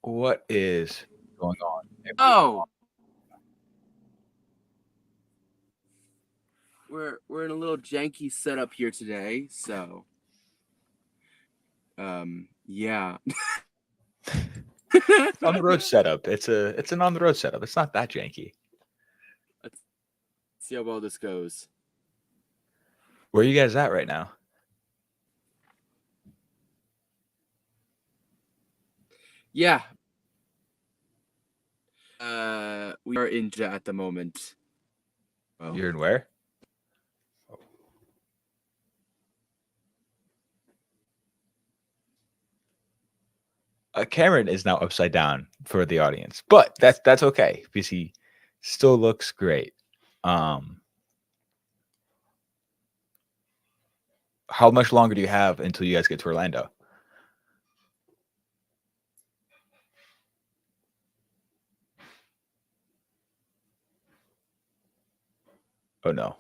What is going on, everyone? Oh, we're in a little janky setup here today, so yeah. It's on the road setup. It's an on the road setup. It's not that janky. Let's see how well this goes. Where are you guys at right now? Yeah. We are in Jeddah at the moment. Oh. You're in where? Cameron is now upside down for the audience, but that's okay because he still looks great. How much longer do you have until you guys get to Orlando? Oh no.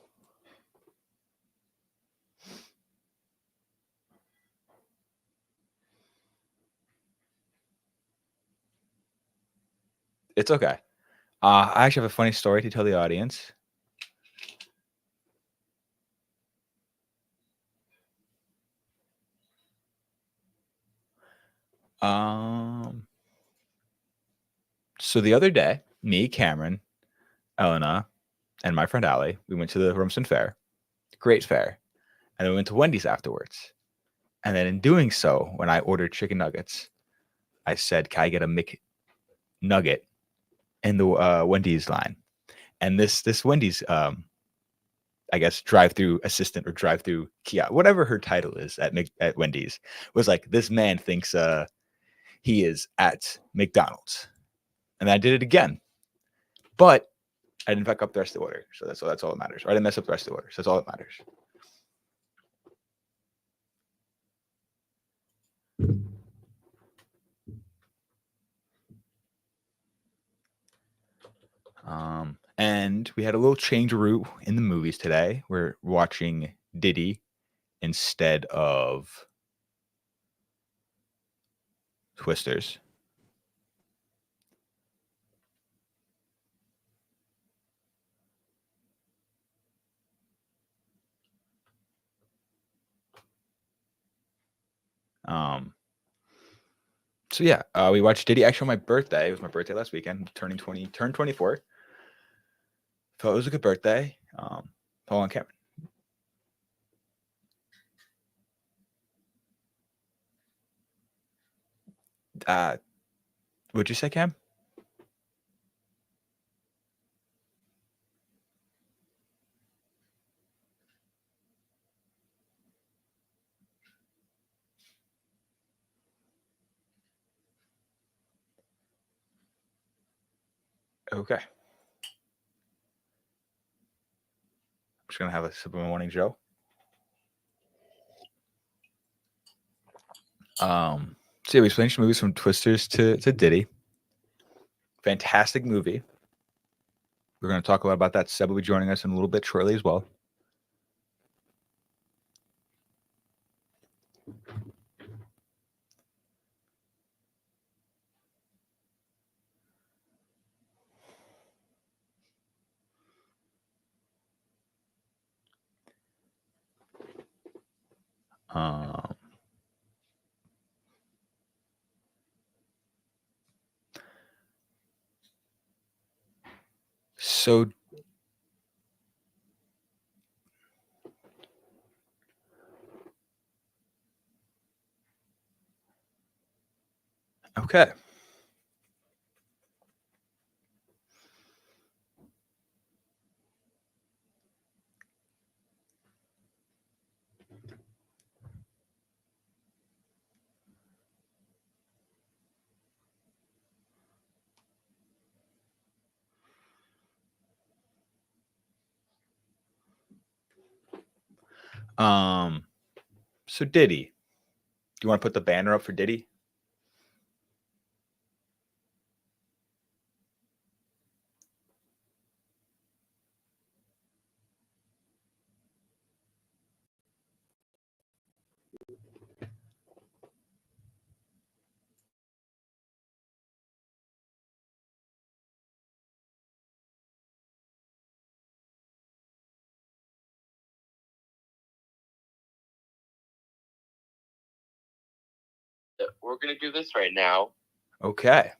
It's okay. I actually have a funny story to tell the audience. So the other day, me, Cameron, Elena, and my friend Allie, we went to the Rumson Fair. Great fair. And then we went to Wendy's afterwards. And then in doing so, when I ordered chicken nuggets, I said, "Can I get a McNugget in the Wendy's line?" And this Wendy's, I guess, drive-through assistant or drive-through kiosk, whatever her title is at Wendy's, was like, "This man thinks he is at McDonald's," and I did it again, but I didn't fuck up the rest of the order, so that's all that matters. Or I didn't mess up the rest of the order, so that's all that matters. And we had a little change of route in the movies today. We're watching DIDI instead of Twisters. So yeah, we watched DIDI actually on my birthday. It was my birthday last weekend, turned 24. Thought it was a good birthday. Hold on, Cameron. What'd you say, Cam? Okay. I'm just gonna have a sip of my morning Joe. So yeah, we finished movies from Twisters to DIDI. Fantastic movie. We're going to talk a lot about that. Seb will be joining us in a little bit shortly as well. So okay. So DIDI. Do you want to put the banner up for DIDI? we're gonna do this right now Okay.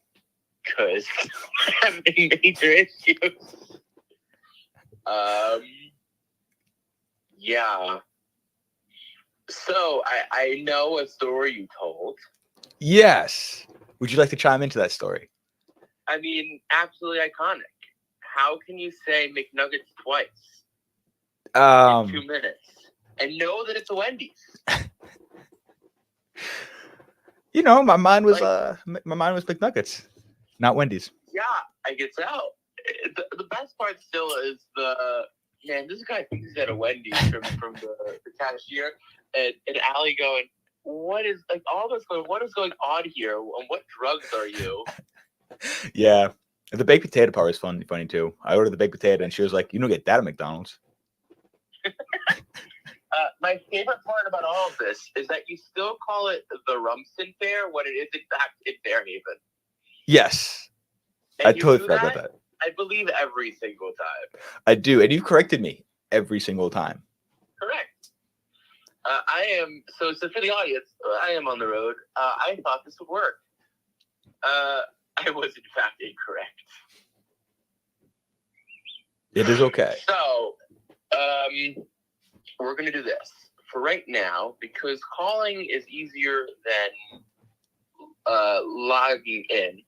because I'm having major issues. Yeah. So I know a story you told. Yes. Would you like to chime into that story? I mean, absolutely iconic. How can you say McNuggets twice in 2 minutes and know that it's a Wendy's? You know, my mind was McNuggets, not Wendy's. Yeah, I get out. The best part still is man, this guy thinks he's at a Wendy's from the cashier, and Allie going, what is like all this going? What is going on here? And what drugs are you? Yeah, the baked potato part was funny too. I ordered the baked potato, and she was like, "You don't get that at McDonald's." My favorite part about all of this is that you still call it the Rumston Fair when it is in fact in Fairhaven. Yes, And I totally forgot about that. I believe every single time. I do, and you corrected me every single time. Correct. I am so for the audience. I am on the road. I thought this would work. I was in fact incorrect. It is okay. So, we're gonna do this for right now because calling is easier than logging in.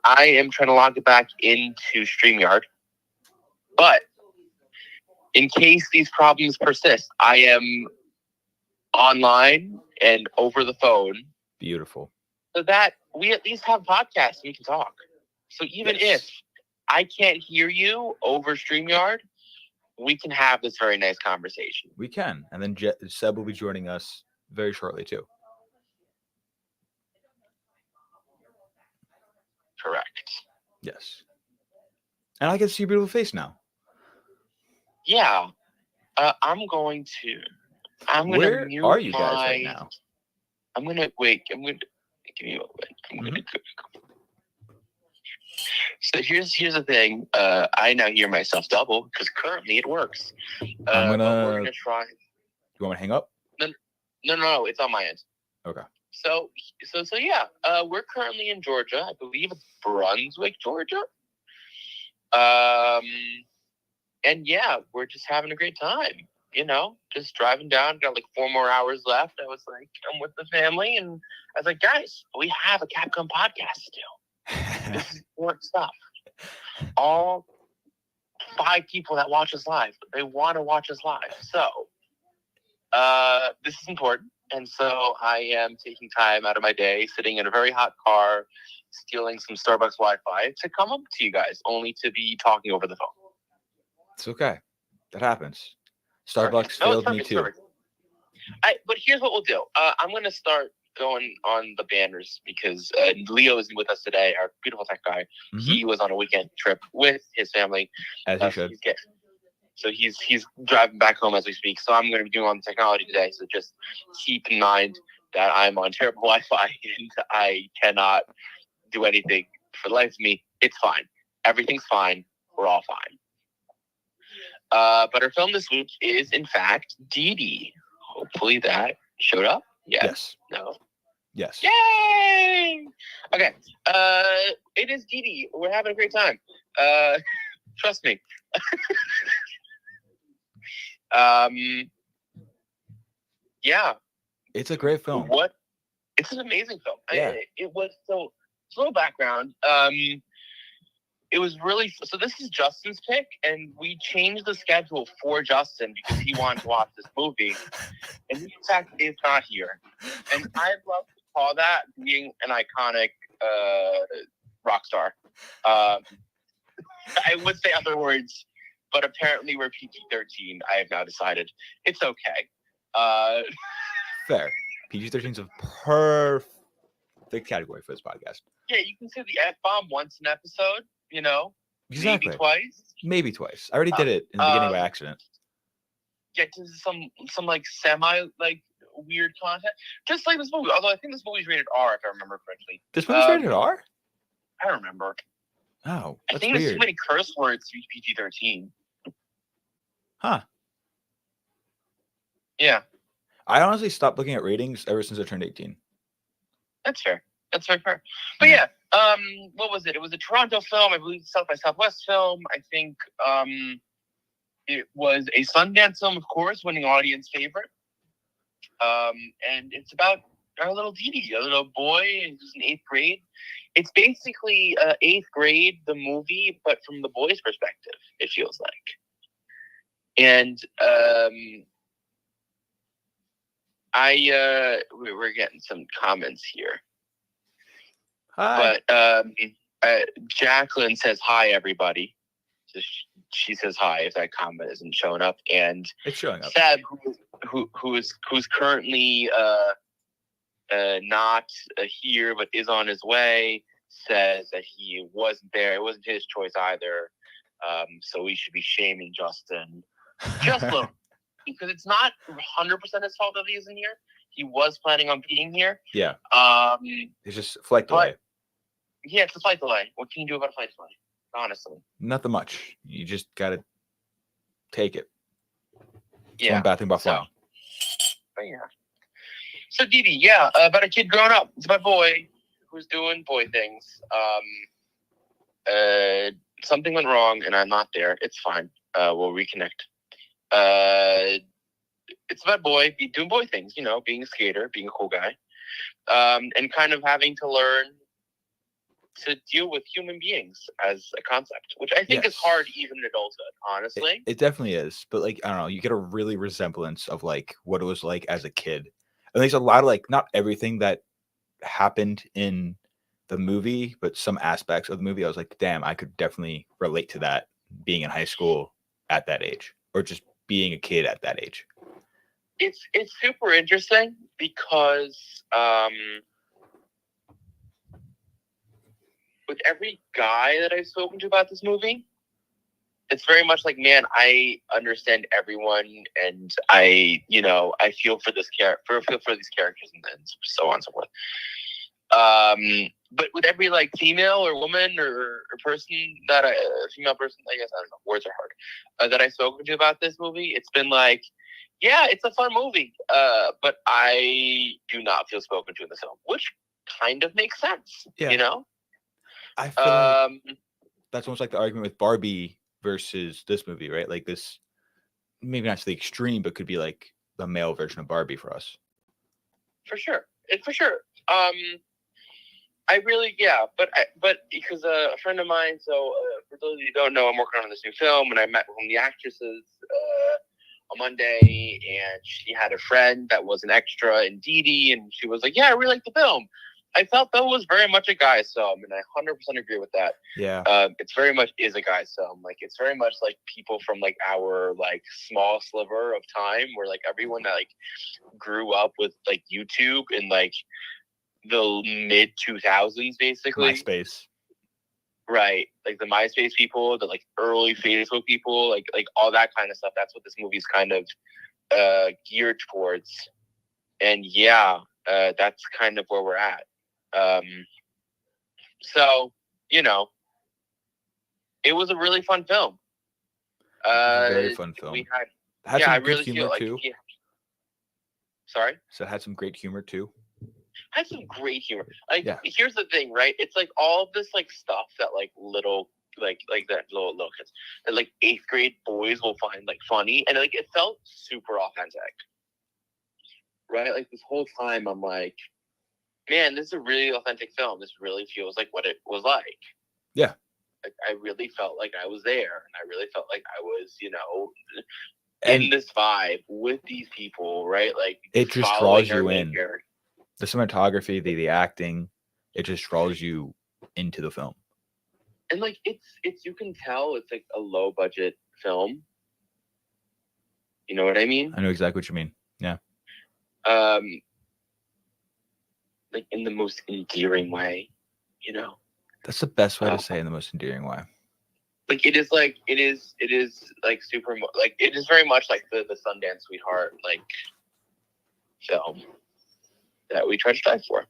I am trying to log it back into StreamYard, but in case these problems persist, I am online and over the phone. Beautiful. So that we at least have podcasts and we can talk. So even if I can't hear you over StreamYard, we can have this very nice conversation. We can. And then Seb will be joining us very shortly too. Correct. Yes. And I can see your beautiful face now. Yeah. I'm going to Where mute are you guys right now? I'm going to wait. I'm going to give you a wait. I'm going to So here's the thing. I now hear myself double because currently it works. I'm but we're gonna try. You want me to hang up? No, it's on my end. Okay. So yeah. We're currently in Georgia. I believe it's Brunswick, Georgia. And yeah, we're just having a great time. You know, just driving down. Got like 4 more hours left. I was like, I'm with the family, and I was like, guys, we have a Capcom podcast to do. This is important stuff. All 5 people that watch us live, they want to watch us live. So, this is important. And so I am taking time out of my day, sitting in a very hot car, stealing some Starbucks Wi-Fi to come up to you guys, only to be talking over the phone. It's okay. That happens. Starbucks failed me too. But here's what we'll do. I'm going to start going on the banners because Leo isn't with us today, our beautiful tech guy. Mm-hmm. He was on a weekend trip with his family. As he should. So he's driving back home as we speak. So I'm going to be doing on the technology today. So just keep in mind that I'm on terrible Wi-Fi and I cannot do anything for the life of me. It's fine. Everything's fine. We're all fine. But our film this week is, in fact, DIDI. Hopefully that showed up. Yes. No. Yes. Yay! Okay. It is DIDI. We're having a great time. Trust me. Yeah. It's a great film. It's an amazing film. Yeah. It was so little background. It was really so. This is Justin's pick, and we changed the schedule for Justin because he wanted to watch this movie, and he in fact is not here. And I'd love to call that being an iconic rock star. I would say other words, but apparently we're PG-13. I have now decided it's okay. Fair. PG-13 is a perfect category for this podcast. Yeah, you can say the F-bomb once an episode. You know, exactly. Maybe twice. I already did it in the beginning by accident. Get to some like semi like weird content, just like this movie. Although I think this movie's rated R, if I remember correctly. This movie's rated R? I remember. Oh, I think there's too many curse words to be PG-13. Huh? Yeah. I honestly stopped looking at ratings ever since I turned 18. That's fair. That's very fair. But yeah, what was it? It was a Toronto film, I believe, South by Southwest film. I think it was a Sundance film, of course, winning audience favorite. And it's about our little DIDI, a little boy who's in 8th grade. It's basically 8th grade, the movie, but from the boy's perspective, it feels like. And we're getting some comments here. Hi. But Jacqueline says hi, everybody. So she says hi if that comment isn't showing up. And It's showing up. Seb, who's currently not here but is on his way, says that he wasn't there. It wasn't his choice either. So we should be shaming Justin. Just look, because it's not 100% his fault that he isn't here. He was planning on being here. Yeah. It's just flight but- delay. Yeah, it's a flight delay. What can you do about a flight delay? Honestly. Nothing much. You just gotta take it. It's Yeah. one bad thing about flying. But yeah. So DIDI, yeah, about a kid growing up. It's about a boy who's doing boy things. Something went wrong and I'm not there. It's fine. We'll reconnect. It's about a boy doing boy things, you know, being a skater, being a cool guy. And kind of having to learn to deal with human beings as a concept, which I think is Yes. hard even in adulthood, honestly. It definitely is. But like, I don't know, you get a really resemblance of like what it was like as a kid. And there's a lot of like, not everything that happened in the movie, but some aspects of the movie, I was like, damn, I could definitely relate to that being in high school at that age, or just being a kid at that age. It's super interesting because with every guy that I've spoken to about this movie, it's very much like, man, I understand everyone, and I feel for this feel for these characters, and so on and so forth. But with every like female or woman or person that female person, I guess, I don't know, words are hard, that I've spoken to about this movie, it's been like, yeah, it's a fun movie, but I do not feel spoken to in the film, which kind of makes sense, Yeah. you know? I feel like that's almost like the argument with Barbie versus this movie, right? Like this, maybe not to the extreme, but could be like the male version of Barbie for us. For sure. I really, yeah, but because a friend of mine, so for those of you who don't know, I'm working on this new film, and I met one of the actresses on Monday, and she had a friend that was an extra in DIDI, and she was like, yeah, I really like the film. I felt that was very much a guy's film, and I 100% agree with that. Yeah. It's very much is a guy's film. Like, it's very much like people from like our like small sliver of time, where like everyone that like grew up with like YouTube in like the mid 2000s, basically. MySpace. Right, like the MySpace people, the like early Facebook people, like all that kind of stuff. That's what this movie's kind of geared towards. And yeah, that's kind of where we're at. So, you know, it was a really fun film. Very fun film. We had, Had yeah, some I good really humor feel like, too. yeah. Sorry? So it had some great humor too. Had some great humor. Like, Yeah. Here's the thing, right? It's like all of this like stuff that like little like that little kids that like 8th grade boys will find like funny, and like it felt super authentic. Right? Like this whole time I'm like, man, this is a really authentic film. This really feels like what it was like. Yeah. Like, I really felt like I was there, and I really felt like I was, you know, And in this vibe with these people, right? Like it just following draws our you main in. character. The cinematography, the acting, it just draws you into the film. And like it's you can tell it's like a low budget film. You know what I mean? I know exactly what you mean. Yeah. Like in the most endearing way, you know. That's the best way to say it in the most endearing way. Like it is like super like it is very much like the Sundance Sweetheart like film that we try to strive for.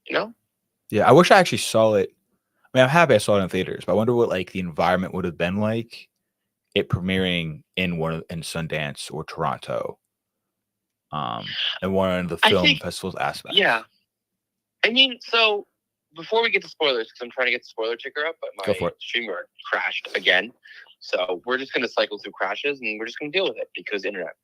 You know? Yeah, I wish I actually saw it. I mean, I'm happy I saw it in theaters, but I wonder what like the environment would have been like it premiering in Sundance or Toronto. and one of the I film think- festival's aspects. Yeah. I mean, so before we get to spoilers, because I'm trying to get the spoiler ticker up, but Go my for it. streamer crashed again. So we're just going to cycle through crashes and we're just going to deal with it because internet.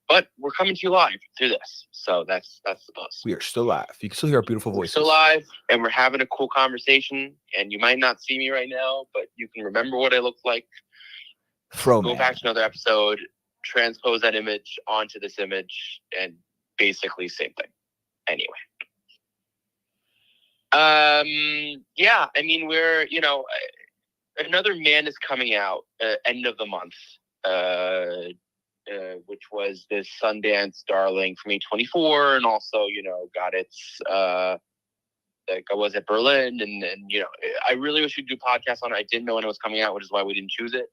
But we're coming to you live through this. So that's the buzz. We are still live. You can still hear our beautiful We're voices. still live and we're having a cool conversation. And you might not see me right now, but you can remember what I look like. Fro Go man. back to another episode, transpose that image onto this image, and basically same thing. Anyway. Yeah, I mean, we're, another Man is coming out end of the month, which was this Sundance darling from A24, and also, got its, like I was at Berlin, and I really wish we'd do podcasts on it. I didn't know when it was coming out, which is why we didn't choose it.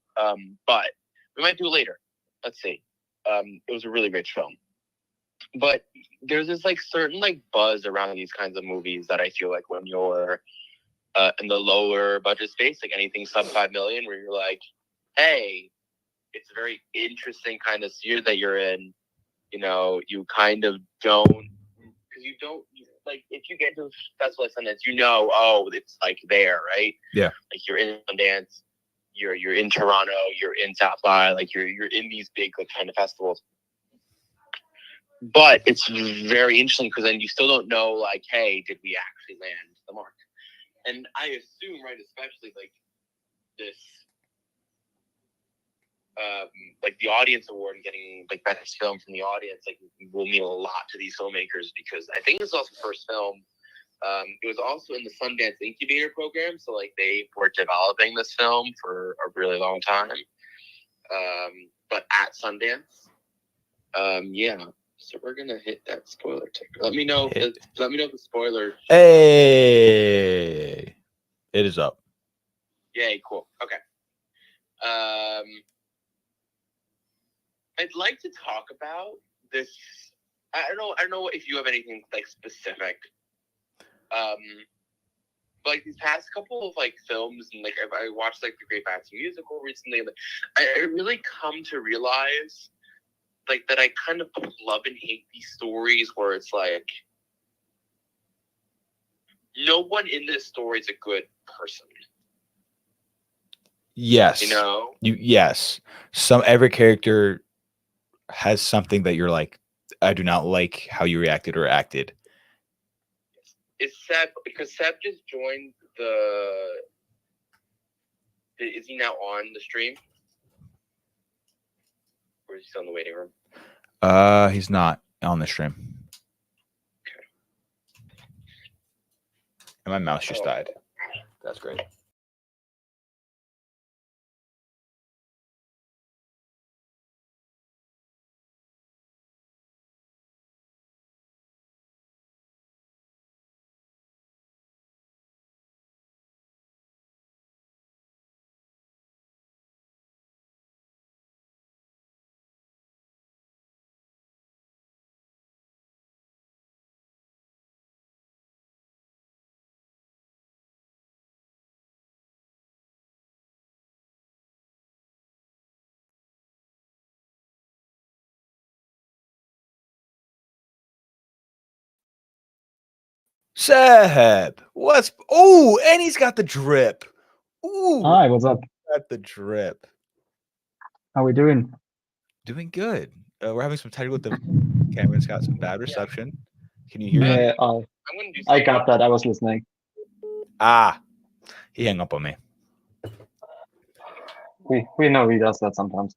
But we might do it later. Let's see. It was a really rich film. But there's this certain buzz around these kinds of movies that I feel like when you're in the lower budget space, like anything sub 5 million, where you're like, hey, it's a very interesting kind of sphere that you're in. You kind of don't, because you don't, if you get to a festival like Sundance, it's there, right? Yeah. Like you're in Sundance, you're in Toronto, you're in South by, you're in these big kind of festivals. But it's very interesting because then you still don't know, hey, did we actually land the mark? And I assume, right, especially this, the audience award and getting best film from the audience, will mean a lot to these filmmakers because I think this is also the first film. It was also in the Sundance Incubator program, so they were developing this film for a really long time. But at Sundance, yeah. So we're gonna hit that spoiler ticker. Let me know. Let me know if the spoiler. Hey, it is up. Yay! Cool. Okay. I'd like to talk about this. I don't know if you have anything specific. But these past couple of films and I watched the Great Gatsby musical recently. I really come to realize. That I kind of love and hate these stories where it's no one in this story is a good person. Yes. Yes. Every character has something that you're I do not like how you reacted or acted. It's Seb, because Seb just joined is he now on the stream? Or is he still in the waiting room? He's not on the stream. Okay. And my mouse just died. That's great. Seb, and he's got the drip. Ooh, Hi, what's up? got the drip. How we doing? Doing good. We're having some technical difficulties. Cameron's got some bad reception. Can you hear me? Yeah, I'm gonna do. I got that. I was listening. He hung up on me. We know he does that sometimes.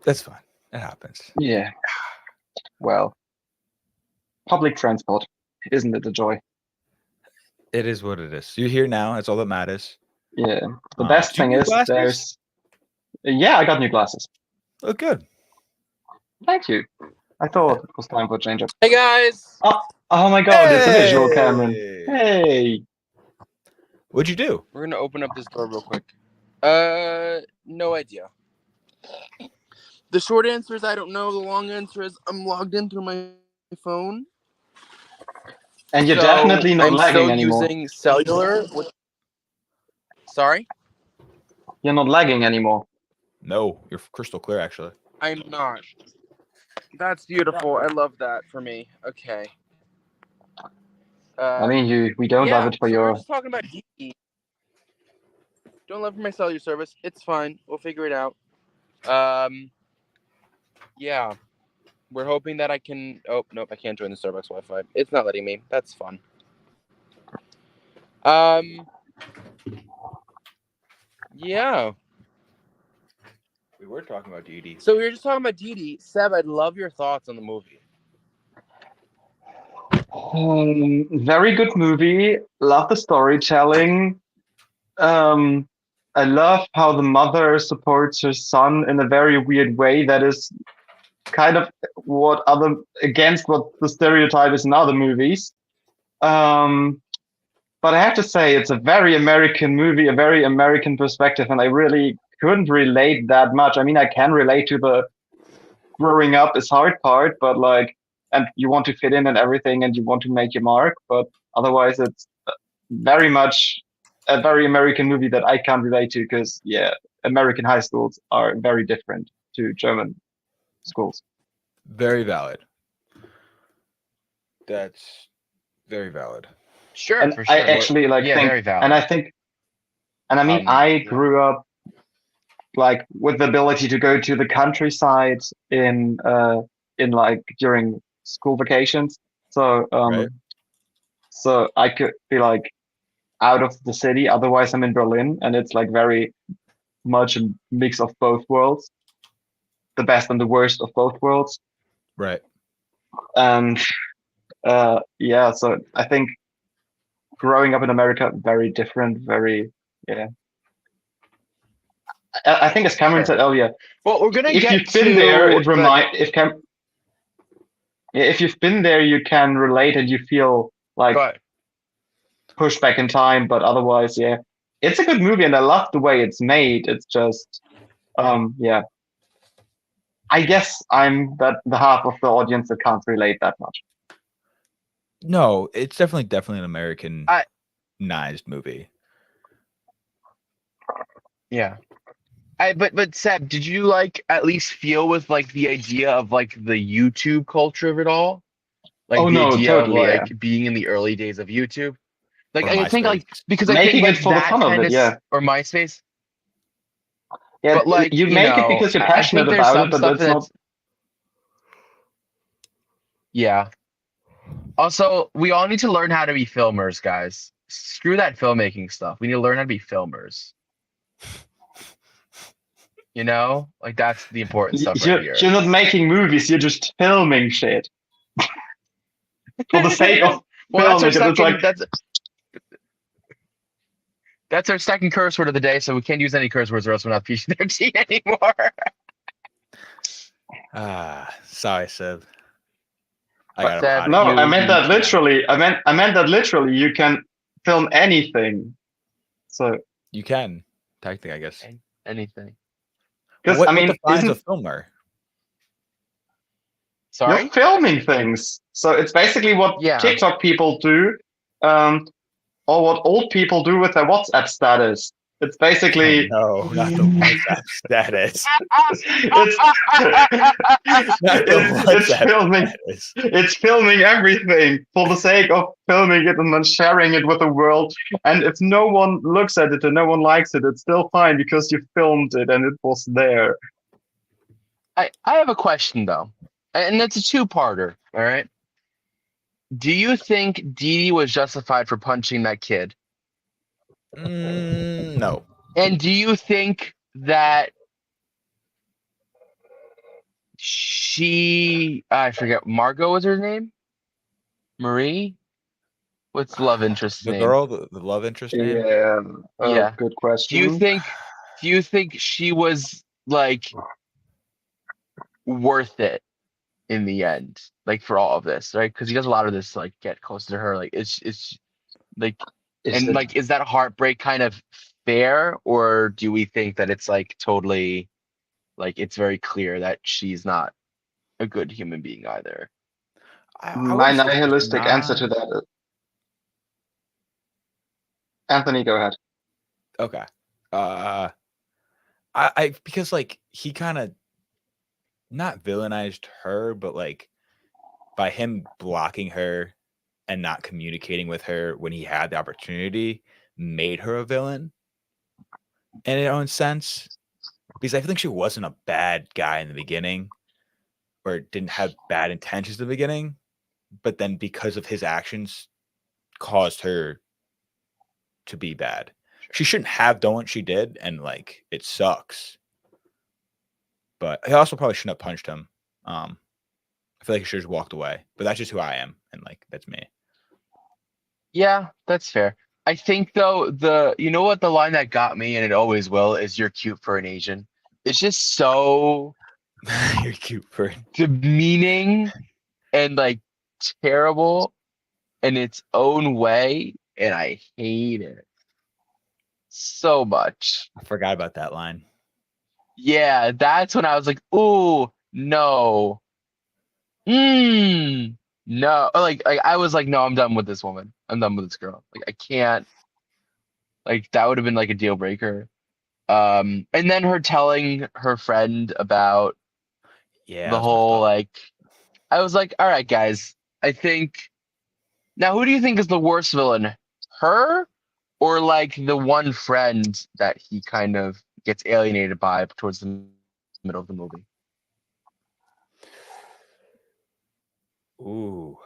That's fine. It happens. Yeah. Well, public transport, isn't it a joy? It is what it is. You're here now. That's all that matters. Yeah. The Do best you thing need is glasses? Yeah, I got new glasses. Oh, good. Thank you. I thought it was time for a change up. Hey guys. Oh my god, it's a visual, Cameron. Hey! Hey. What'd you do? We're gonna open up this door real quick. No idea. The short answer is I don't know. The long answer is I'm logged in through my phone. And you're So definitely not I'm lagging still anymore. using cellular. Sorry? You're not lagging anymore. No, you're crystal clear, actually. I'm not. That's beautiful. I love that for me. Okay. I mean, we don't love it for so we were your. just talking about DE. Don't love for my cellular service. It's fine. We'll figure it out. Yeah. We're hoping that I can. Oh nope, I can't join the Starbucks Wi-Fi. It's not letting me. That's fun. Yeah. We were talking about DD. So we were just talking about DD. Seb, I'd love your thoughts on the movie. Very good movie. Love the storytelling. I love how the mother supports her son in a very weird way that is kind of against what the stereotype is in other movies. But I have to say, it's a very American movie, a very American perspective, and I really couldn't relate that much. I mean, I can relate to the growing up is hard part, but like, and you want to fit in and everything, and you want to make your mark, but otherwise, it's very much a very American movie that I can't relate to because, yeah, American high schools are very different to German schools. Very valid. That's very valid. Sure, And for sure. I actually think, very valid. and I think, and I mean, I grew up like with the ability to go to the countryside in like during school vacations. So Right. so I could be like out of the city. Otherwise, I'm in Berlin, and it's like very much a mix of both worlds, the best and the worst of both worlds. Right. And yeah, so I think growing up in America, very different, very yeah. I think as Cameron said earlier, well, we're gonna if get you've been to there, it the- if you've been there, you can relate and you feel like Go ahead. pushed back in time. But otherwise, yeah, it's a good movie, and I love the way it's made. It's just, yeah. I guess I'm the half of the audience that can't relate that much. No, it's definitely an Americanized movie. Yeah. But Seb, did you like at least feel with like the idea of like the YouTube culture of it all? Like Oh, the no, idea of totally, yeah. like being in the early days of YouTube? Like Or I think like MySpace. because I Making think it like for the that fun of kind it, of yeah. or MySpace. Yeah, But like you make it because you're I think passionate there's about some it, but stuff it's not. Yeah. Also, we all need to learn how to be filmers, guys. Screw that filmmaking stuff. We need to learn how to be filmers. You know, like that's the important stuff right here. You're not making movies. You're just filming shit for the sake of Well, filming. It's like that's our second curse word of the day, so we can't use any curse words or else we're not PG-13 anymore. Sorry, Seb. Seb, no, you- I meant that literally. I meant that literally. You can film anything. So You can technically, I guess. anything. because What I mean, defines a filmer? Sorry? you're filming things. So it's basically what TikTok people do, or what old people do with their WhatsApp status. It's basically No, not the WhatsApp status. it's filming. Status. It's filming everything for the sake of filming it and then sharing it with the world. And if no one looks at it and no one likes it, it's still fine because you filmed it and it was there. I have a question though, and it's a two-parter. All right. Do you think DiDi was justified for punching that kid? No. And do you think that I forget, Margot was her name? Marie? What's the love interest's The name? girl, the love interest name? Yeah. Yeah. Good question. Do you think she was like worth it in the end? Like for all of this, right? Because he does a lot of this, like get close to her. Like it's like is that heartbreak kind of fair, or do we think that it's like totally like it's very clear that she's not a good human being either? My nihilistic answer to that is Anthony, go ahead. Okay. I because like he kind of not villainized her, but like by him blocking her and not communicating with her when he had the opportunity made her a villain in its own sense. Because I think she wasn't a bad guy in the beginning or didn't have bad intentions in the beginning, but then because of his actions caused her to be bad. She shouldn't have done what she did, and like it sucks. But he also probably shouldn't have punched him. I feel like he should have just walked away. But that's just who I am, and like that's me. Yeah, that's fair. I think though you know what, the line that got me, and it always will, is "You're cute for an Asian." It's just so You're cute for demeaning and like terrible in its own way, and I hate it so much. I forgot about that line. Yeah, that's when I was like, "Ooh, no, no." Like I was like, "No, I'm done with this woman. I'm done with this girl. Like I can't." Like that would have been like a deal breaker. And then her telling her friend about Yeah, the that's messed whole up. like, I was like, all right, guys, I think now who do you think is the worst villain? Her or like the one friend that he kind of gets alienated by towards the middle of the movie? Ooh.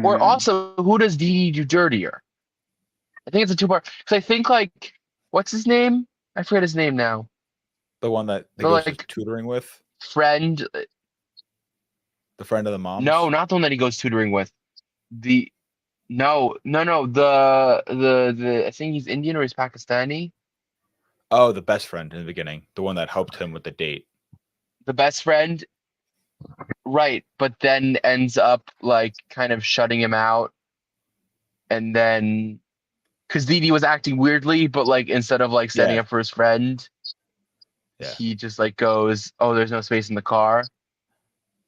Or Hmm. also, who does DD do dirtier? I think it's a two-part. Because I think like, what's his name? I forget his name now. The one that they The goes to like tutoring with? friend. The friend of the mom's? No, not the one that he goes tutoring with. The no. The I think he's Indian or he's Pakistani. Oh, the best friend in the beginning. The one that helped him with the date. The best friend, right? But then ends up like kind of shutting him out, and then because Didi was acting weirdly, but like instead of like standing Yeah. up for his friend, Yeah. he just like goes, "Oh, there's no space in the car,"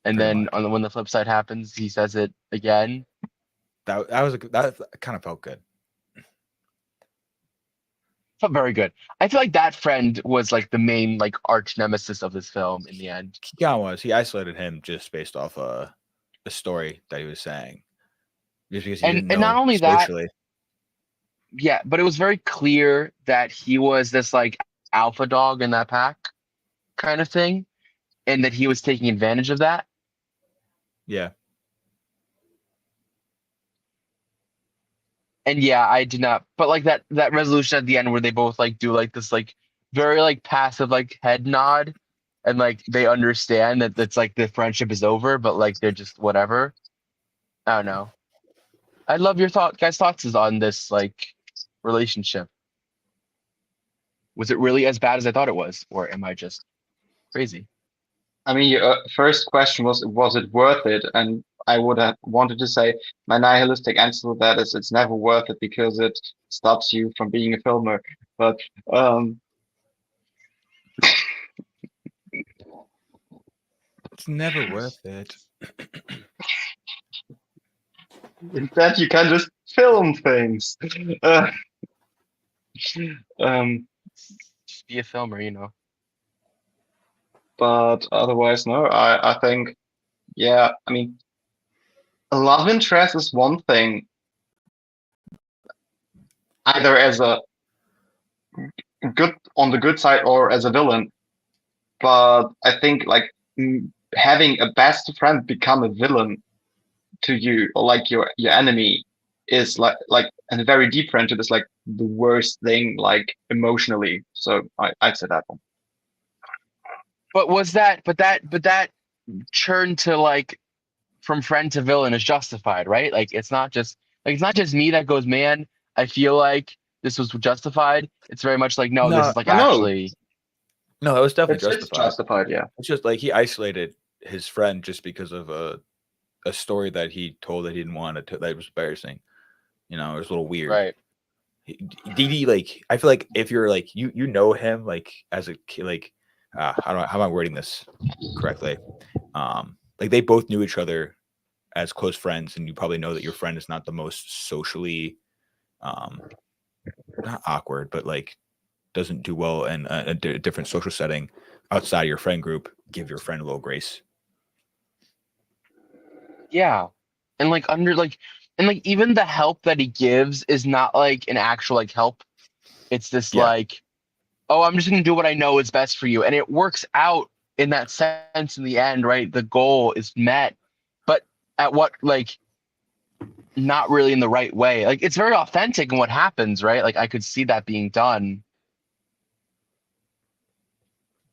and Pretty then much. when the flip side happens, he says it again. That kind of felt good. Felt very good. I feel like that friend was like the main like arch nemesis of this film in the end. Keon was. He isolated him just based off the story that he was saying. Just because he didn't And not know only that, socially. yeah, but it was very clear that he was this like alpha dog in that pack kind of thing, and that he was taking advantage of that. Yeah. And yeah, I did not, but like that resolution at the end where they both like do like this like very like passive like head nod, and like they understand that that's like the friendship is over, but like they're just whatever. I don't know. I'd love your thoughts is on this like relationship. Was it really as bad as I thought it was, or am I just crazy? I mean, your first question was it worth it? And I would have wanted to say my nihilistic answer to that is it's never worth it because it stops you from being a filmer. But It's never worth it. instead you can just film things. Uh, um, Just be a filmer, you know. but otherwise, no. I think, yeah. I mean, a love interest is one thing, either as a good on the good side or as a villain. But I think like having a best friend become a villain to you or like your enemy is like and a very deep friendship is like the worst thing like emotionally. So I'd say that one. But that churn to like from friend to villain is justified, right? Like it's not just me that goes, man, I feel like this was justified. It's very much like, no, this No, is like No, actually no, that was definitely it's justified. justified, yeah. It's just like he isolated his friend just because of a story that he told that he didn't want to that was embarrassing. You know, it was a little weird. right. DD, like I feel like if you're like you know him like as a kid, like how am I wording this correctly? Like they both knew each other as close friends, and you probably know that your friend is not the most socially not awkward, but like doesn't do well in a different social setting outside of your friend group, give your friend a little grace. Yeah. And like under like and like even the help that he gives is not like an actual like help. It's this Yeah. like, oh, I'm just gonna do what I know is best for you. And it works out in that sense in the end, right? The goal is met, but at what like not really in the right way. Like it's very authentic in what happens, right? Like I could see that being done.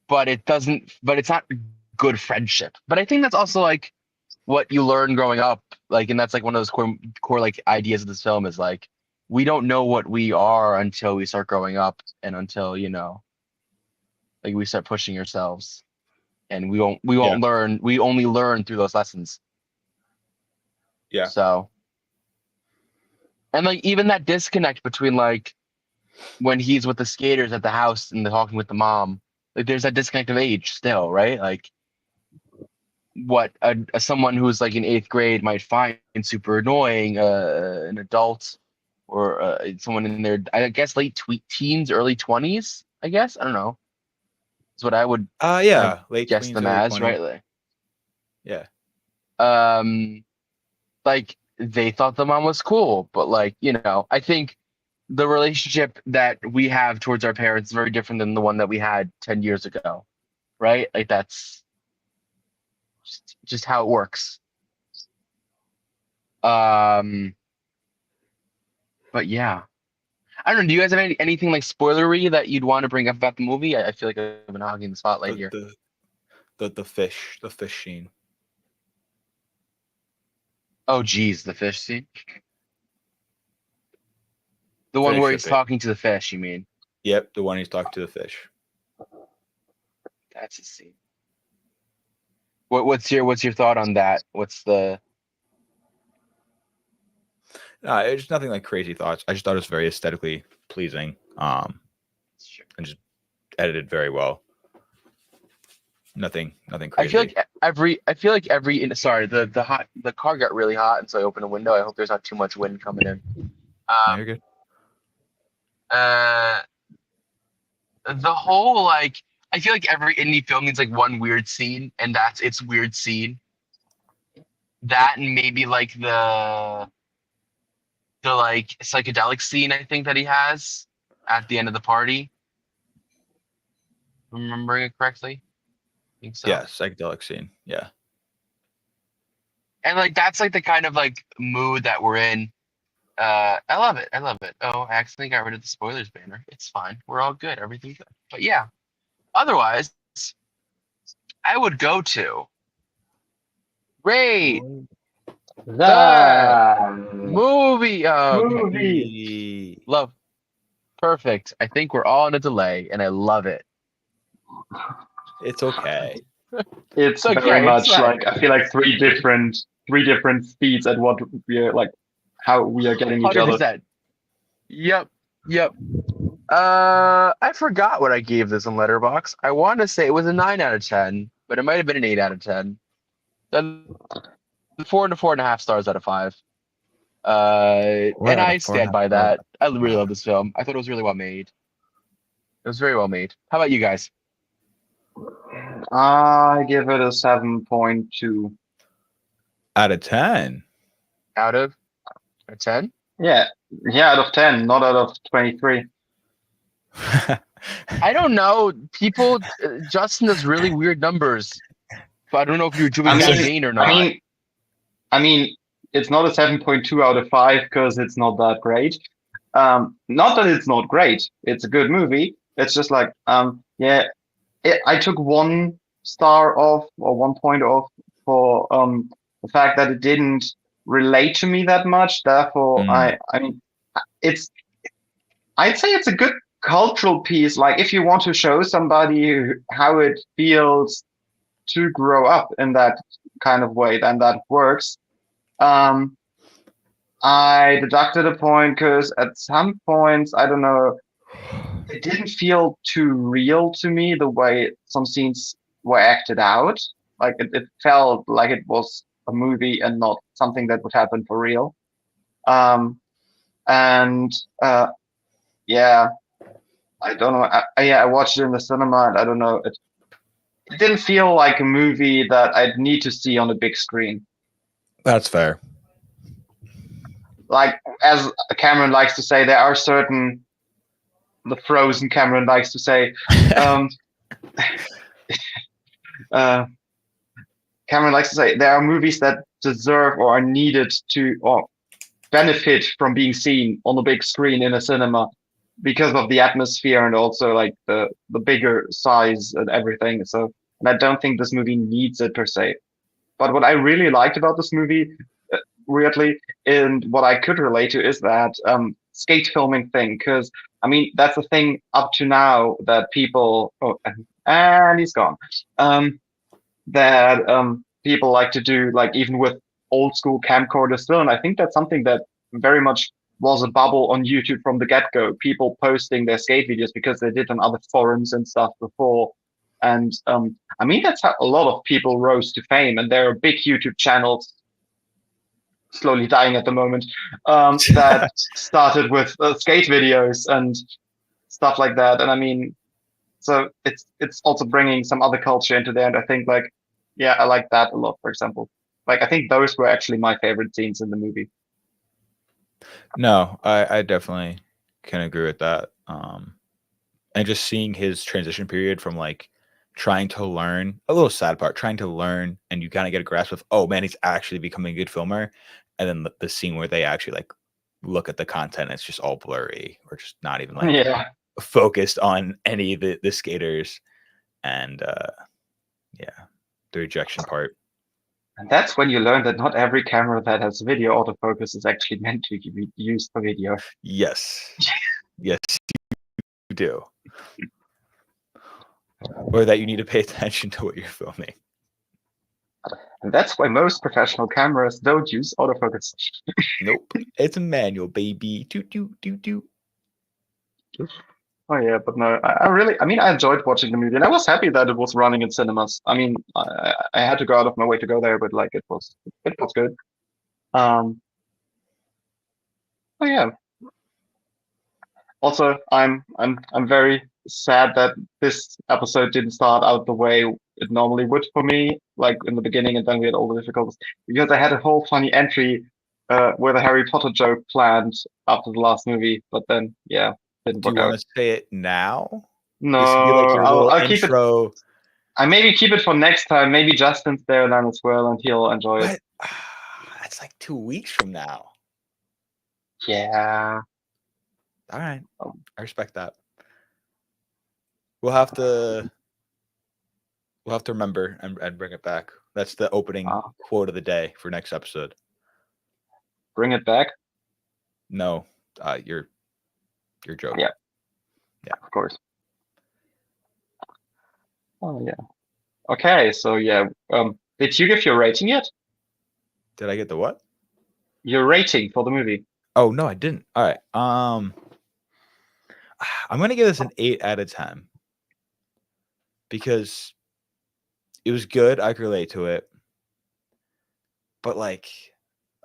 But it's not good friendship. But I think that's also like what you learn growing up. Like, and that's like one of those core like ideas of this film is like we don't know what we are until we start growing up and until, like we start pushing ourselves. And we won't Yeah. learn. We only learn through those lessons. Yeah. So and like even that disconnect between like when he's with the skaters at the house and they're talking with the mom, like there's that disconnect of age still, right? Like what someone who's like in 8th grade might find super annoying, an adult or someone in their, I guess, late teens, early 20s, I guess. I don't know. That's what I would Yeah, late guess 20s, them early as, 20s. right? Like, Yeah. like they thought the mom was cool, but like, I think the relationship that we have towards our parents is very different than the one that we had 10 years ago, right? Like that's just how it works. But yeah, I don't know. Do you guys have anything like spoilery that you'd want to bring up about the movie? I feel like I've been hogging the spotlight here. The fish scene. Oh, geez, the fish scene. The one where he's Fish, talking to the fish, you mean? Yep, the one he's talking to the fish. That's a scene. What's your thought on that? What's the It's nothing like crazy thoughts. I just thought it was very aesthetically pleasing. And just edited very well. Nothing crazy. I feel like every sorry, the car got really hot and so I opened a window. I hope there's not too much wind coming in. No, you're good. The whole like I feel like every indie film needs like one weird scene, and that's its weird scene. That and maybe like the like psychedelic scene I think that he has at the end of the party. Remembering it correctly? I think so. Yeah, psychedelic scene. Yeah. And like that's like the kind of like mood that we're in. I love it. I love it. Oh, I accidentally got rid of the spoilers banner. It's fine. We're all good. Everything's good. But yeah. Otherwise, I would go to rate the movie. Oh, okay. Movie. Love. Perfect. I think we're all in a delay, and I love it. It's okay. It's okay, very much it's fine. like I feel like three different speeds at what we are like, how we are getting each other. 100%. Yep. I forgot what I gave this on Letterboxd. I want to say it was a 9 out of 10, but it might have been an 8 out of 10. Then 4 to 4.5 stars out of 5. And I stand by that. I really love this film. I thought it was really well made. It was very well made. How about you guys? I give it a 7.2. Out of 10. Out of 10? Yeah, out of 10, not out of 23. I don't know. People, Justin does really weird numbers. But I don't know if you're doing that vein or not. I mean, it's not a 7.2 out of 5 because it's not that great. Not that it's not great. It's a good movie. It's just like, I took 1 star off or 1 point off for the fact that it didn't relate to me that much. Therefore, I mean, I'd say it's a good cultural piece. Like if you want to show somebody how it feels to grow up in that kind of way, then that works. I deducted a point because at some points, I don't know, it didn't feel too real to me the way some scenes were acted out. Like it felt like it was a movie and not something that would happen for real. Yeah, I don't know. I watched it in the cinema and I don't know. it didn't feel like a movie that I'd need to see on a big screen. That's fair. Like, as Cameron likes to say, there are certain, the Frozen Cameron likes to say, Cameron likes to say, there are movies that deserve or are needed to, or benefit from being seen on the big screen in a cinema because of the atmosphere and also like the bigger size and everything. So, and I don't think this movie needs it per se. But what I really liked about this movie, weirdly, and what I could relate to is that skate filming thing. Because I mean, that's the thing up to now that people. Oh, and he's gone. That people like to do, like even with old school camcorders still, and I think that's something that very much was a bubble on YouTube from the get-go. People posting their skate videos because they did on other forums and stuff before. And I mean, that's how a lot of people rose to fame, and there are big YouTube channels slowly dying at the moment that started with skate videos and stuff like that. And I mean, so it's also bringing some other culture into there. And I think like, yeah, I like that a lot, for example. Like, I think those were actually my favorite scenes in the movie. No, I definitely can agree with that. And just seeing his transition period from like trying to learn, a little sad part, trying to learn, and you kind of get a grasp of, oh man, he's actually becoming a good filmer. And then the scene where they actually like look at the content, it's just all blurry or just not even like Yeah. focused on any of the skaters. And yeah, the rejection part. And that's when you learn that not every camera that has video autofocus is actually meant to be used for video. Yes. Yes, you do. Or that you need to pay attention to what you're filming. And that's why most professional cameras don't use autofocus. Nope. It's a manual, baby. Doot, doot, doot, doot. Oh yeah, but no, I mean, I enjoyed watching the movie, and I was happy that it was running in cinemas. I mean, I had to go out of my way to go there, but like it was good. Oh yeah. Also, I'm very sad that this episode didn't start out the way it normally would for me, like in the beginning, and then we had all the difficulties because I had a whole funny entry with a Harry Potter joke planned after the last movie, but then yeah, didn't Do you work out. want to say it now? No, This would be like your little I'll keep it. intro. I maybe keep it for next time. Maybe Justin's there then as well, and he'll enjoy it. What? That's like 2 weeks from now. Yeah. All right. I respect that. We'll have to remember and bring it back. That's the opening quote of the day for next episode. Bring it back? No, your joke. Yeah. Yeah. Of course. Oh yeah. Okay, so yeah. Did you give your rating yet? Did I get the what? Your rating for the movie. Oh no, I didn't. All right. I'm gonna give this an 8 out of 10 because it was good. I could relate to it, but like,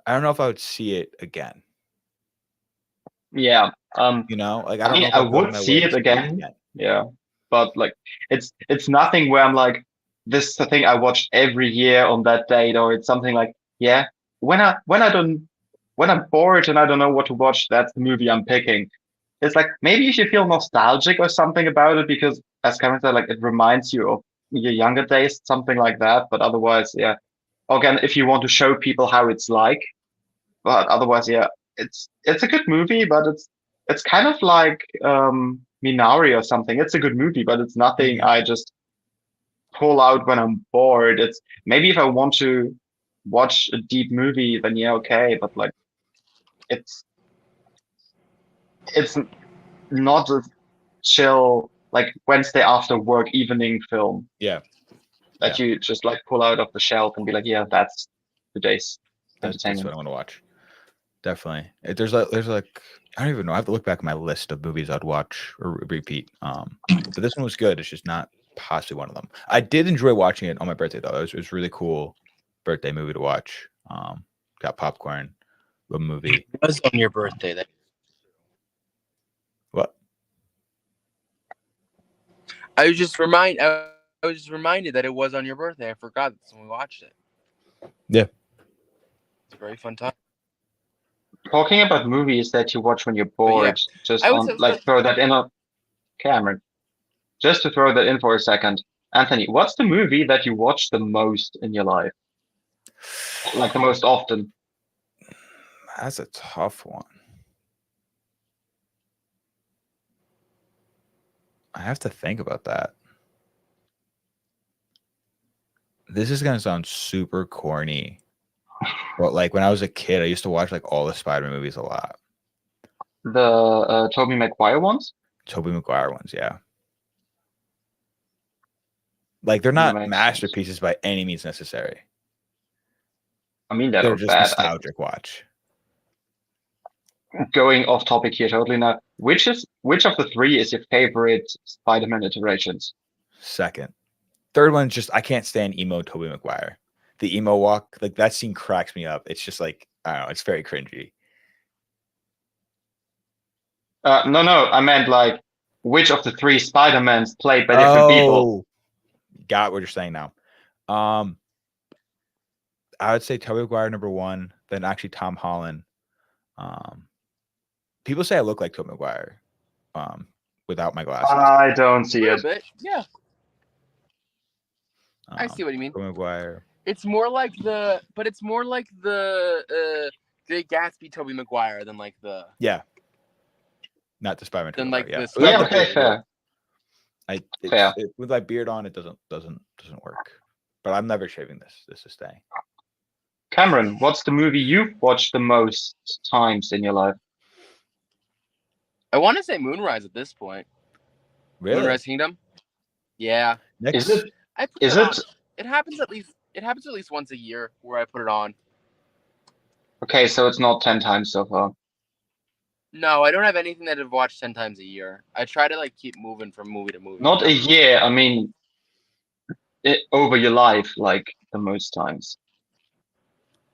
I don't know if I would see it again. Yeah. You know, like I I don't mean, know if I I'd go out of would my see way it to again. Yeah. But like, it's nothing where I'm like, this is the thing I watched every year on that date, or it's something like, yeah, when I'm bored and I don't know what to watch, that's the movie I'm picking. It's like maybe if you feel nostalgic or something about it, because as Cameron said, like it reminds you of your younger days, something like that. But otherwise, yeah. Again, if you want to show people how it's like, but otherwise, yeah, it's a good movie, but it's kind of like Minari or something. It's a good movie, but it's nothing I just pull out when I'm bored. It's maybe if I want to watch a deep movie, then yeah, okay. But like, it's not a chill like Wednesday after work evening film. Yeah. That you just like pull out of the shelf and be like, yeah, that's today's entertainment. That's what I want to watch. Definitely. There's like I don't even know. I have to look back at my list of movies I'd watch or repeat. But this one was good. It's just not possibly one of them. I did enjoy watching it on my birthday though. It was really cool birthday movie to watch. Got popcorn, little movie. It was on your birthday. That What? I was just was just reminded that it was on your birthday. I forgot this when we watched it. Yeah. It's a very fun time. Talking about movies that you watch when you're bored, just I would on say like throw that in on Cameron. Just to throw that in for a second, Anthony, what's the movie that you watch the most in your life? Like the most often? That's a tough one. I have to think about that. This is gonna sound super corny, but like when I was a kid, I used to watch like all the Spider-Man movies a lot. The Tobey Maguire ones? Tobey Maguire ones, yeah. Like they're That not makes sense. masterpieces by any means necessary. I mean, they're They're not just bad. nostalgic watch. Going off topic here totally now. Which of the three is your favorite Spider-Man iterations? Second. Third one, just I can't stand emo Tobey Maguire. The emo walk, like that scene cracks me up. It's just like, I don't know, it's very cringy. No, I meant like which of the three Spider-Mans played by different people? Got what you're saying now. I would say Tobey Maguire number one, then actually Tom Holland. People say I look like Tobey Maguire without my glasses. I don't see A it. little bit, yeah. I see what you mean. Tobey Maguire. It's more like the Great Gatsby Tobey Maguire than like the Not the Spider-Man. than Tobey like Maguire, this. Yeah, okay, fair. Fair. With my beard on, it doesn't work. But I'm never shaving this. This is staying. Cameron, what's the movie you've watched the most times in your life? I want to say Moonrise at this point. Really? Moonrise Kingdom. Yeah. Next, Is it? I put Is it on. it? It happens at least once a year where I put it on. Okay, so it's not 10 times so far. No, I don't have anything that I've watched 10 times a year. I try to like keep moving from movie to movie. Not a year. I mean, over your life, like the most times.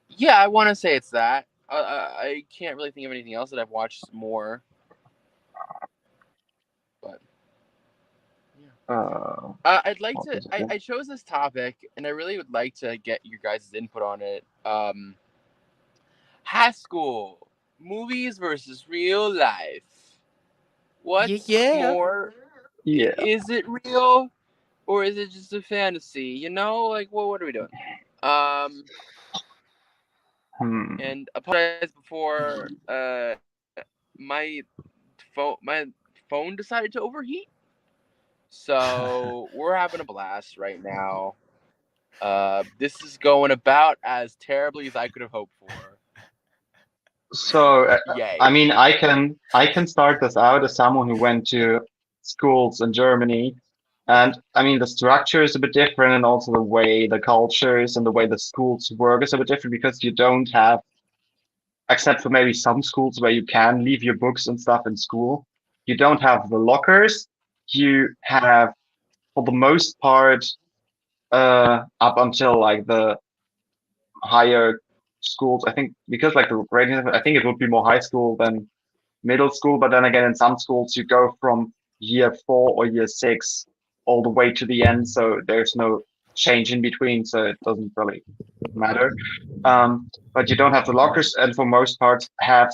Yeah, I want to say it's that. I can't really think of anything else that I've watched more. But I'd like to. I chose this topic, and I really would like to get your guys' input on it. High school movies versus real life. What's more? Yeah. Is it real, or is it just a fantasy? You know, like what are we doing? And apologize before my phone decided to overheat. So we're having a blast right now. This is going about as terribly as I could have hoped for. So Yay. I mean, I can start this out as someone who went to schools in Germany, and I mean the structure is a bit different, and also the way the cultures and the way the schools work is a bit different because you don't have, except for maybe some schools where you can leave your books and stuff in school, you don't have the lockers. You have, for the most part, up until like the higher schools, I think, because like the rating, I think it would be more high school than middle school. But then again, in some schools, you go from year 4 or year 6 all the way to the end, so there's no change in between, so it doesn't really matter. But you don't have the lockers, and for most parts have,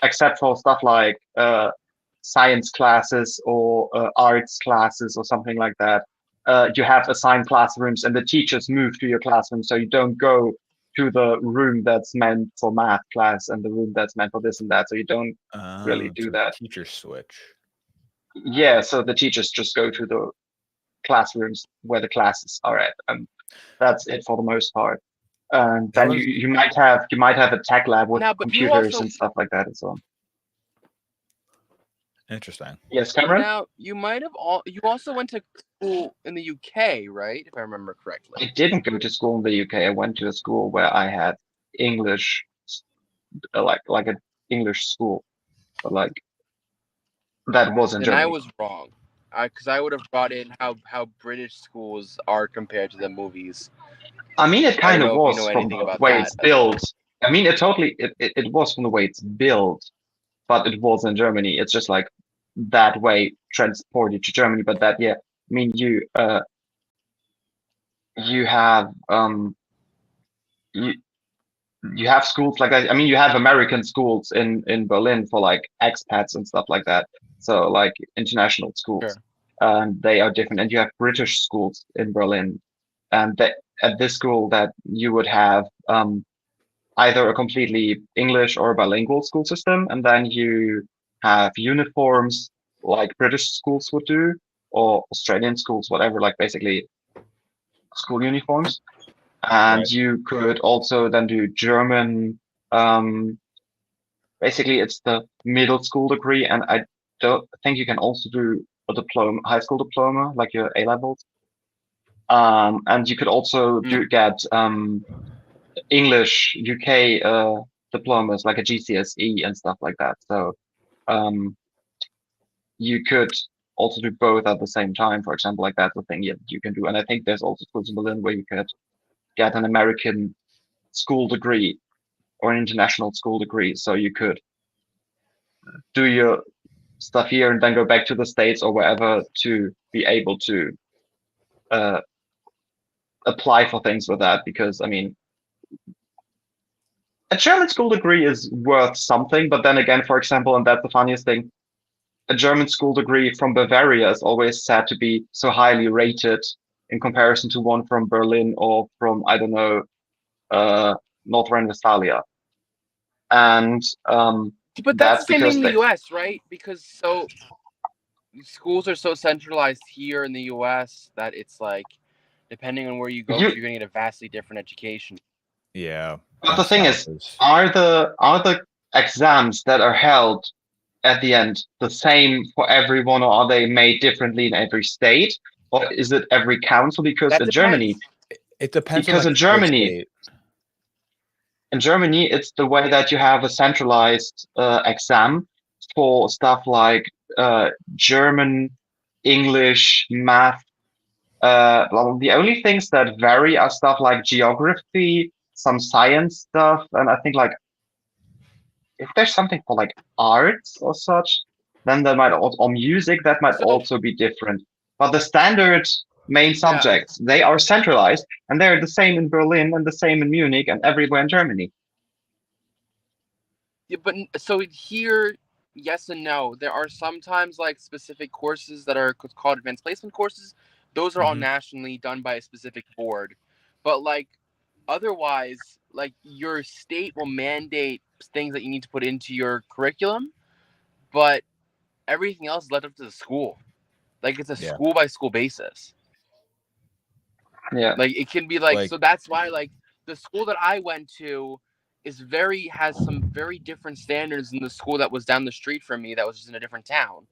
except for stuff like science classes or arts classes or something like that, you have assigned classrooms, and the teachers move to your classroom, so you don't go to the room that's meant for math class and the room that's meant for this and that, so you don't really do that. Teacher switch. Yeah, so the teachers just go to the classrooms where the classes are at, and that's it for the most part. And then you might have a tech lab with computers and stuff like that and so on. Interesting. Yes, Cameron? Now you also went to school in the UK, right? If I remember correctly. I didn't go to school in the UK. I went to a school where I had English, like an English school, but like that wasn't. And I was wrong, because I would have brought in how British schools are compared to the movies. I mean, it kind of was from the way it's built. I mean, it was from the way it's built, but it was in Germany. It's just like that way transported to Germany. But that, yeah, I mean, you have you you have schools like that. I mean, you have American schools in Berlin for like expats and stuff like that. So like international schools, Sure. and they are different. And you have British schools in Berlin, and at this school that you would have either a completely English or bilingual school system, and then you have uniforms like British schools would do, or Australian schools, whatever, like basically school uniforms. And Right. you could also then do German. Basically, it's the middle school degree, and I don't think you can also do a diploma, high school diploma, like your A levels. And you could also get English UK diplomas, like a GCSE and stuff like that. So you could also do both at the same time. For example, like that's the thing you can do. And I think there's also schools in Berlin where you could get an American school degree or an international school degree. So you could do your stuff here and then go back to the States or wherever to be able to apply for things with that. Because I mean, a German school degree is worth something, but then again, for example, and that's the funniest thing, a German school degree from Bavaria is always said to be so highly rated in comparison to one from Berlin or from, I don't know, North Rhine-Westphalia. And But that's that's the same because thing in the U.S., right? Because so schools are so centralized here in the U.S. that it's like, depending on where you go, you're going to get a vastly different education. Yeah. But the thing is, are the exams that are held at the end the same for everyone, or are they made differently in every state, or is it every council? Because That in depends. Germany, it depends. Because on in Germany, it's the way that you have a centralized exam for stuff like German, English, math. Well, the only things that vary are stuff like geography, some science stuff, and I think like if there's something for like arts or such, then that might also, or music, that might also be different. But the standard main subjects, they are centralized, and they're the same in Berlin and the same in Munich and everywhere in Germany. Yeah, but so here, yes and no. There are sometimes like specific courses that are called advanced placement courses. Those are all nationally done by a specific board. But like otherwise, like your state will mandate things that you need to put into your curriculum, but everything else is left up to the school. Like it's a school by school basis. Yeah. Like it can be like so that's why like the school that I went to has some very different standards than the school that was down the street from me that was just in a different town.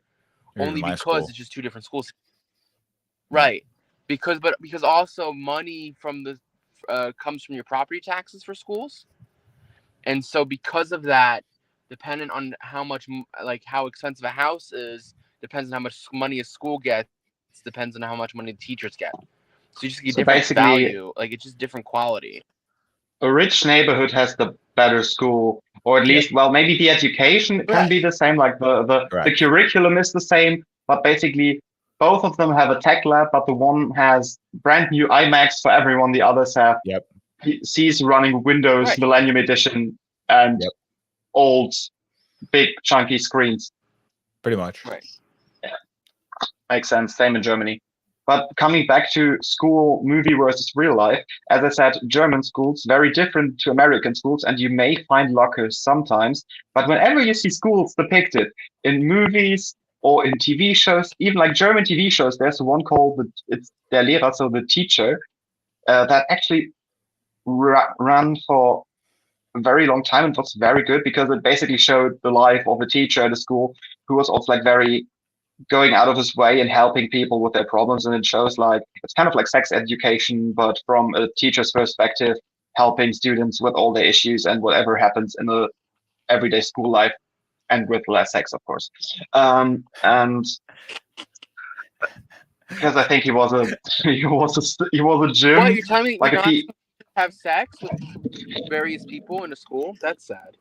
Only because it's just two different schools. Right. Because also money from the comes from your property taxes for schools. And so because of that, dependent on how much like how expensive a house is, depends on how much money a school gets, depends on how much money the teachers get. So you just get different value, like it's just different quality. A rich neighborhood has the better school, or at least, well, maybe the education can be the same, like the curriculum is the same, but basically both of them have a tech lab, but the one has brand new iMacs for everyone, the others have PCs running Windows Millennium Edition and old, big, chunky screens. Pretty much. Right. Yeah. Makes sense. Same in Germany. But coming back to school movie versus real life, as I said, German schools, very different to American schools, and you may find lockers sometimes. But whenever you see schools depicted in movies or in TV shows, even like German TV shows, there's one called it's Der Lehrer, so the teacher, that actually ran for a very long time and was very good because it basically showed the life of a teacher at a school who was also like very going out of his way and helping people with their problems. And it shows like it's kind of like sex education, but from a teacher's perspective, helping students with all their issues and whatever happens in the everyday school life, and with less sex, of course. And because I think he was a gym. What, you're telling me like you're not supposed to have sex with various people in a school? That's sad.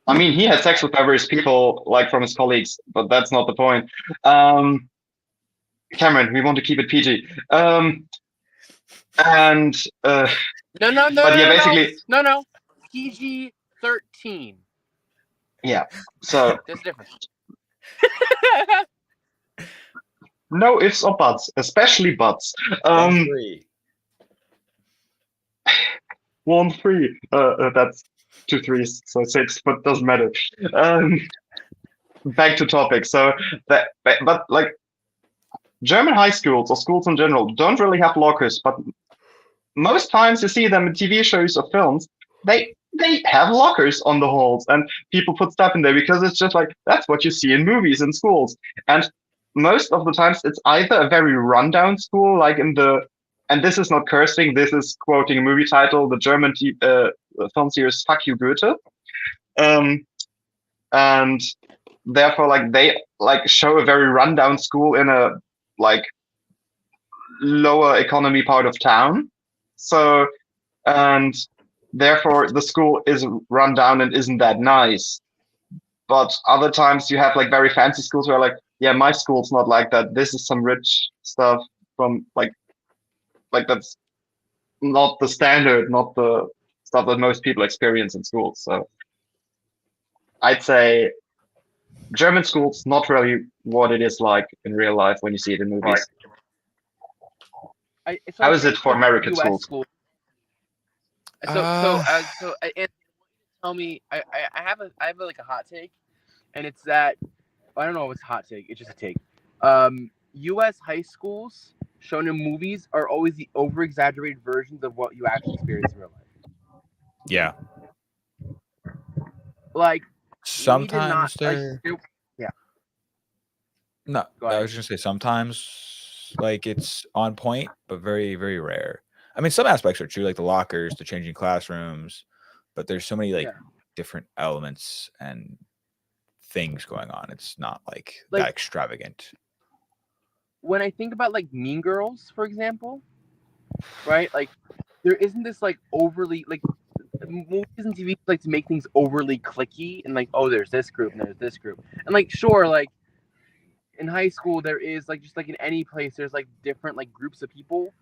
I mean, he had sex with various people, like from his colleagues, but that's not the point. Cameron, we want to keep it PG. And No. but yeah, basically, No. PG-13. yeah. So There's a difference. no ifs or buts, especially buts. 1-3. 1-3. That's 2 threes, so 6, but doesn't matter. Back to topic. So but like German high schools or schools in general don't really have lockers, but most times you see them in TV shows or films. They have lockers on the halls, and people put stuff in there because it's just like that's what you see in movies and schools. And most of the times it's either a very rundown school, like in the, and this is not cursing, this is quoting a movie title, the German film series Fuck You Goethe. And therefore like they like show a very rundown school in a like lower economy part of town. So, and therefore the school is run down and isn't that nice. But other times you have like very fancy schools where like, yeah, my school's not like that. This is some rich stuff from like that's not the standard, not the stuff that most people experience in schools. So I'd say German schools not really what it is like in real life when you see it in movies. How is it for American schools? And tell me, I have like a hot take, and it's that I don't know if it's a hot take. It's just a take. U.S. high schools shown in movies are always the over-exaggerated versions of what you actually experience in real life. Yeah. Like sometimes they're. Yeah. No, I was just gonna say sometimes like it's on point, but very, very rare. I mean, some aspects are true, like the lockers, the changing classrooms, but there's so many like different elements and things going on. It's not like that extravagant. When I think about like Mean Girls, for example, right? Like there isn't this like overly like movies and TV like to make things overly cliquey and like, oh, there's this group and there's this group. And like sure, like in high school there is like just like in any place there's like different like groups of people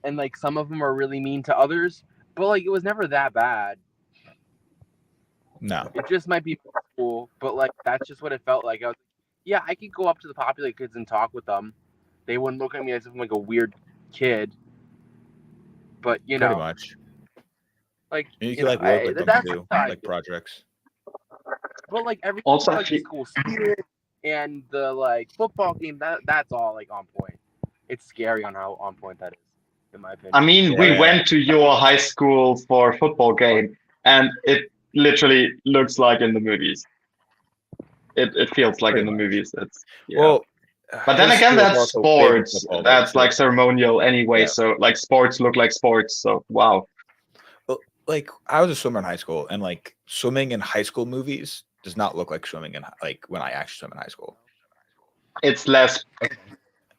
and like some of them are really mean to others, but like it was never that bad. No. It just might be cool, but like that's just what it felt like. I was yeah, I could go up to the popular kids and talk with them. They wouldn't look at me as if I'm like a weird kid. But you know, pretty much. Like you can like work with them too, like projects. But like everything also like the school spirit and the like football game, that's all like on point. It's scary on how on point that is, in my opinion. I mean, we went to your high school for a football game, and it literally looks like in the movies. It feels like in the movies. It's well. But then again, that's sports. That's like ceremonial anyway. Yeah. So like sports look like sports. So wow. Well, like I was a swimmer in high school, and like swimming in high school movies does not look like swimming in like when I actually swim in high school. It's less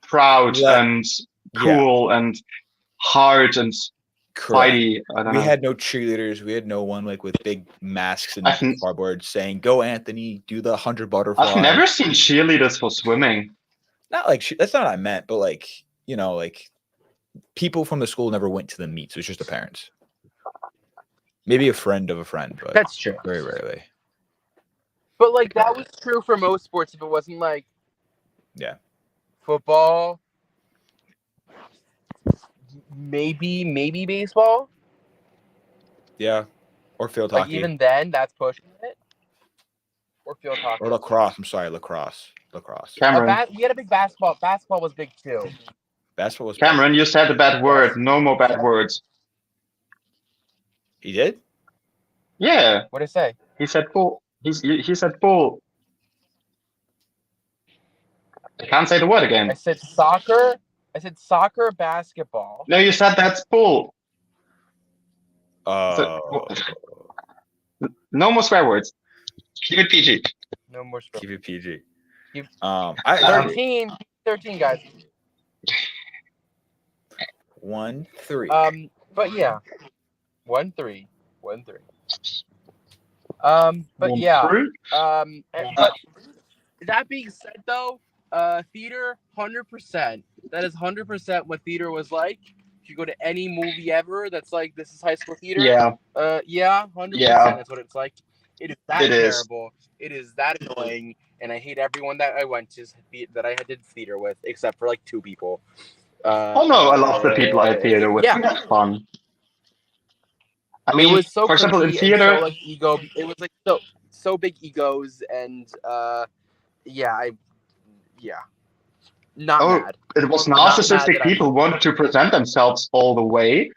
proud and cool and hard and fighty. We had no cheerleaders. We had no one like with big masks and cardboard saying, "Go Anthony, do the 100 butterfly." I've never seen cheerleaders for swimming. Not like that's not what I meant, but like you know, like people from the school never went to the meets. It was just the parents. Maybe a friend of a friend, but that's true. Very rarely. But like that was true for most sports. If it wasn't like football, maybe baseball. Yeah, or field like hockey. Even then, that's pushing it. Or field hockey. Or lacrosse. I'm sorry, lacrosse. Cameron. We had a big basketball. Basketball was big too. Basketball was Cameron, you said a bad word. No more bad words. He did? Yeah. What did I say? He said bull. He said bull. I can't say the word again. I said soccer. Basketball. No, you said that's bull. Oh. No more swear words. Keep it PG. No more swear. Keep it PG. 13, guys. 1-3. But yeah, 1-3. But yeah. But that being said, though, theater 100%. That is 100% what theater was like. if you go to any movie ever that's like this is high school theater, Yeah, 100%, Yeah. that's what it's like. It is that It is. terrible. It is that annoying, and I hate everyone that I went to that I did theater with, except for like 2 people. Oh no, I love the people I had theater with. Yeah. It was fun. I It mean, was so for example, in cringy and theater, so like ego. It was like so big egos and not Oh, mad. it was Not mad narcissistic that people wanted to present themselves all the way.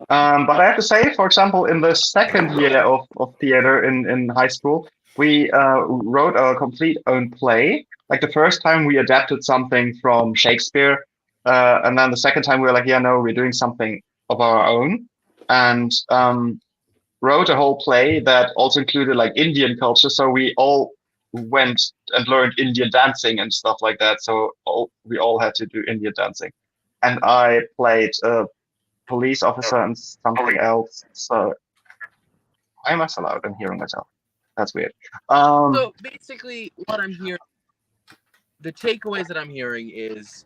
But I have to say, for example, in the second year of theater in high school, we wrote a complete own play. Like the first time we adapted something from Shakespeare, and then the second time we were like, yeah, no, we're doing something of our own, and wrote a whole play that also included like Indian culture. So we all went and learned Indian dancing and stuff like that. So we all had to do Indian dancing, and I played a police officer and something else. So I am so loud. I'm hearing myself. That's weird. So basically, what I'm hearing, the takeaways that I'm hearing is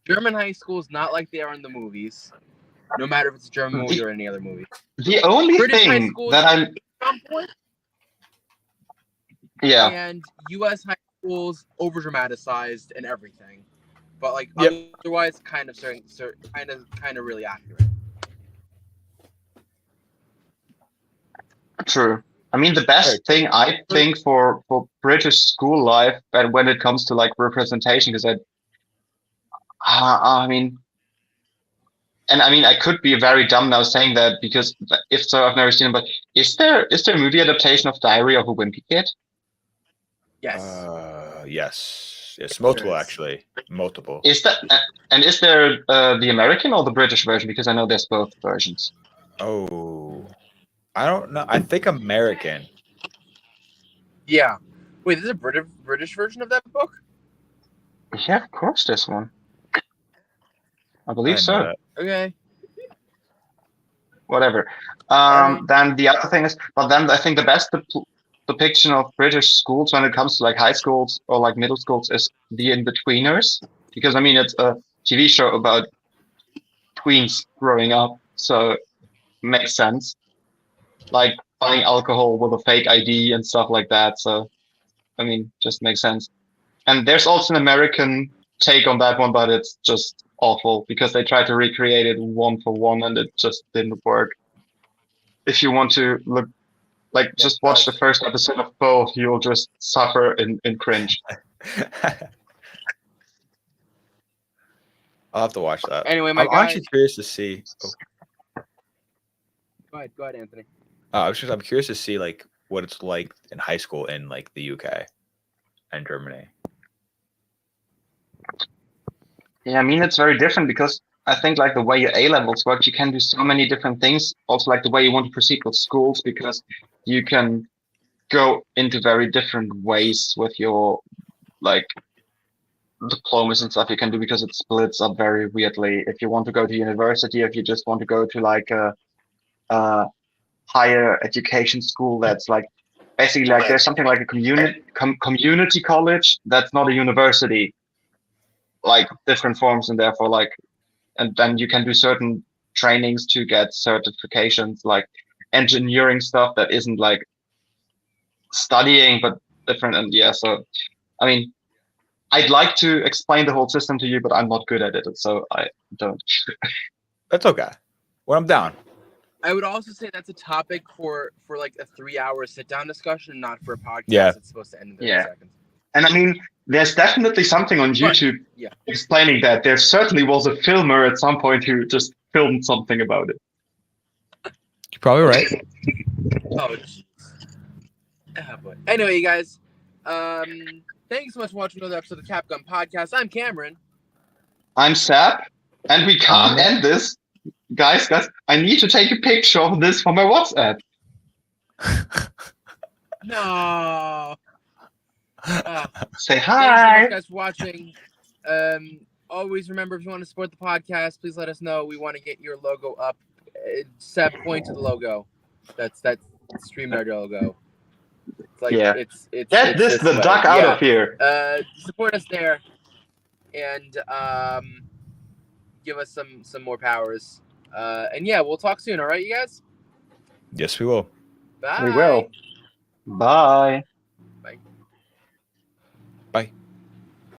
German high school is not like they are in the movies, no matter if it's a German movie or any other movie. The only British high thing schools that I'm at some point, and U.S. high schools over dramatized and everything, but like otherwise, kind of really accurate. True. I mean, the best thing I think for British school life, and when it comes to like representation, because I mean, and I mean, I could be very dumb now saying that because if so, I've never seen it. But is there a movie adaptation of Diary of a Wimpy Kid? Yes. Yes, multiple actually, multiple. Is that and is there the American or the British version? Because I know there's both versions. Oh, I don't know. I think American. Yeah. Wait, there's a British version of that book? Yeah, of course, there's one. I believe so. Okay. Whatever. Then the other thing is, but then I think the best depiction of British schools when it comes to like high schools or like middle schools is The In-Betweeners, because I mean it's a TV show about tweens growing up, so makes sense. Like buying alcohol with a fake ID and stuff like that. So I mean, just makes sense. And there's also an American take on that one, but it's just awful because they tried to recreate it 1-for-1 and it just didn't work. If you want to look, like, just watch the first episode of both, you'll just suffer in cringe. I'll have to watch that. Anyway, I'm actually curious to see. Oh. Go ahead, Anthony. I'm curious to see like what it's like in high school in like the UK and Germany. Yeah, I mean it's very different because I think like the way your A levels work, you can do so many different things. Also, like the way you want to proceed with schools, because you can go into very different ways with your like diplomas and stuff you can do, because it splits up very weirdly. If you want to go to university, if you just want to go to like a higher education school, that's like basically like there's something like a community college that's not a university, like different forms, and therefore like, and then you can do certain trainings to get certifications, like engineering stuff that isn't like studying but different. And yeah, so I mean I'd like to explain the whole system to you, but I'm not good at it, so I don't. That's okay. Well, I'm down. I would also say that's a topic for like a 3-hour sit-down discussion, not for a podcast. Yeah. It's supposed to end in 30 seconds. And I mean, there's definitely something on YouTube explaining that. There certainly was a filmer at some point who just filmed something about it. You're probably right. Oh, jeez. But anyway, you guys, thanks so much for watching another episode of the Capcom Podcast. I'm Cameron. I'm Sap, and we can't end this. Guys, I need to take a picture of this for my WhatsApp. No. Say hi. Thanks so much, guys, for watching. Always remember, if you want to support the podcast, please let us know. We want to get your logo up. Sep, point to the logo. That's StreamYard logo. It's like, it's Get this the duck out of here. Support us there, and give us some more powers. And yeah, we'll talk soon. All right, you guys. Yes, we will. Bye. We will. Bye.